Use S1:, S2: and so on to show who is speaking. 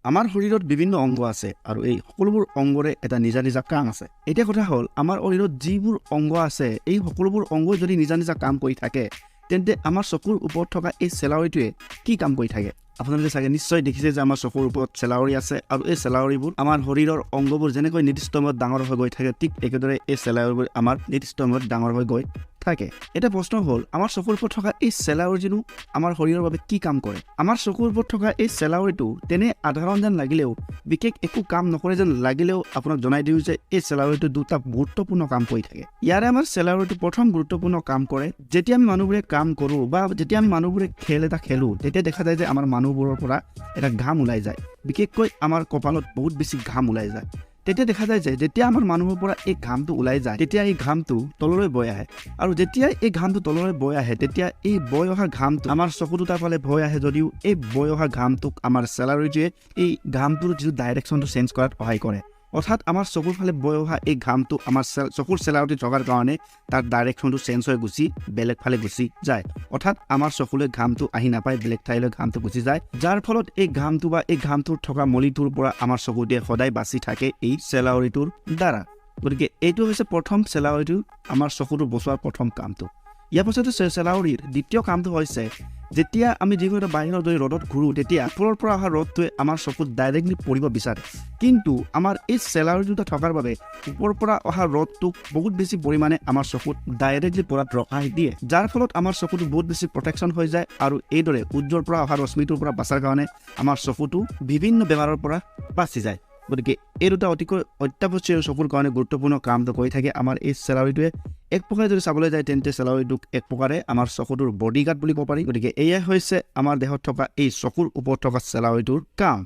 S1: আমাৰ শৰীৰত বিভিন্ন অংগ আছে আৰু এই সকলোবোৰ অংগৰে এটা নিজা নিজা কাম আছে। এতিয়া কথা হ'ল আমাৰ শৰীৰত যিবোৰ অংগ আছে এই সকলোবোৰ অংগই যদি নিজা নিজা কাম কৰি থাকে তেন্তে আমাৰ চকুৰ ওপৰত থকা এই চেলাউৰিটোৱে কি কাম কৰি থাকে? আপোনালোকে চাগে নিশ্চয় দেখিছে যে আমাৰ চকুৰ ওপৰত চেলাউৰি আছে আৰু এই চেলাউৰিবোৰ আমাৰ শৰীৰৰ অংগবোৰ যেনেকৈ নিৰ্দিষ্ট সময়ত ডাঙৰ হৈ গৈ থাকে ঠিক একেদৰে এই চেলাউৰিবোৰ আমাৰ নিৰ্দিষ্ট সময়ত ডাঙৰ হৈ গৈ থাকে। এটা প্ৰশ্ন হ'ল আমাৰ চকুৰ ওপৰত থকা এই চেলাউৰিটো আমাৰ শৰীৰৰ বাবে কি কাম কৰে? আমাৰ চকুৰ ওপৰত থকা এই চেলাউৰিটো তেনে সাধাৰণ যেন লাগিলেও বিশেষ একো কাম নকৰে যেন লাগিলেও আপোনাক জনাই দিওঁ যে এই চেলাউৰিটো দুটা গুৰুত্বপূৰ্ণ কাম কৰি থাকে। ইয়াৰে আমাৰ চেলাউৰিটো প্ৰথম গুৰুত্বপূৰ্ণ কাম কৰে যেতিয়া আমি মানুহবোৰে কাম কৰোঁ বা যেতিয়া আমি মানুহবোৰে খেল এটা খেলোঁ তেতিয়া দেখা যায় যে আমাৰ মানুহবোৰৰ পৰা এটা ঘাম ওলাই যায়। বিশেষকৈ আমাৰ কপালত বহুত বেছি ঘাম ওলাই যায়। তেতিয়া দেখা যায় যে যেতিয়া আমাৰ মানুহৰ পৰা এই ঘামটো ওলাই যায় তেতিয়া এই ঘামটো তললৈ বৈ আহে আৰু যেতিয়া এই ঘামটো তললৈ বৈ আহে তেতিয়া এই বৈ অহা ঘামটো আমাৰ চকু দুটাৰ ফালে বৈ আহে যদিও এই বৈ অহা ঘামটোক আমাৰ চেলাউৰিটোৱে এই ঘামটোৰ যিটো ডাইৰেকশ্যনটো চেঞ্জ কৰাত সহায় কৰে। অৰ্থাৎ আমাৰ চকুৰ ফালে বৈ অহা এই ঘামটো আমাৰ চকুৰ চেলাউৰিটো থকাৰ কাৰণে তাৰ ডাইৰেকশ্যনটো চেঞ্জ হৈ গুচি বেলেগ ফালে গুচি যায়। অৰ্থাৎ আমাৰ চকুলৈ ঘামটো আহি নাপায়, বেলেগ ঠাইলৈ ঘামটো গুচি যায়, যাৰ ফলত এই ঘামটো বা এই ঘামটোৰ থকা মলিটোৰ পৰা আমাৰ চকুটোৱে সদায় বাচি থাকে এই চেলাউৰিটোৰ দ্বাৰা। গতিকে এইটো হৈছে প্ৰথম চেলাউৰিটো আমাৰ চকুটো বচোৱাৰ প্ৰথম কামটো। ইয়াৰ পাছতে চেলাউৰিৰ দ্বিতীয় কামটো হৈছে যেতিয়া আমি যিকোনো এটা বাহিৰত যদি ৰ'দত ঘূৰোঁ তেতিয়া ওপৰৰ পৰা অহা ৰ'দটোৱে আমাৰ চকুত ডাইৰেক্টলি পৰিব বিচাৰে, কিন্তু আমাৰ এই চেলাউৰিটো থকাৰ বাবে ওপৰৰ পৰা অহা ৰ'দটোক বহুত বেছি পৰিমাণে আমাৰ চকুত ডাইৰেক্টলি পৰাত ৰখাই দিয়ে, যাৰ ফলত আমাৰ চকুটো বহুত বেছি প্ৰটেকশ্যন হৈ যায় আৰু এইদৰে সূৰ্যৰ পৰা অহা ৰশ্মিটোৰ পৰা বাচাৰ কাৰণে আমাৰ চকুটো বিভিন্ন বেমাৰৰ পৰা বাচি যায়। গতিকে এই দুটা অতিকৈ অত্যাৱশ্যকীয় চকুৰ কাৰণে গুৰুত্বপূৰ্ণ কামটো কৰি থাকে আমাৰ এই চেলাউৰিটোৱে। এক প্ৰকাৰে যদি চাবলৈ যায় তেন্তে চেলাউৰিটোক এক প্ৰকাৰে আমাৰ চকুটোৰ বডিগাৰ্ড বুলি ক'ব পাৰি। গতিকে এয়াই হৈছে আমাৰ দেহত থকা এই চকুৰ ওপৰত থকা চেলাউৰিটোৰ কাম।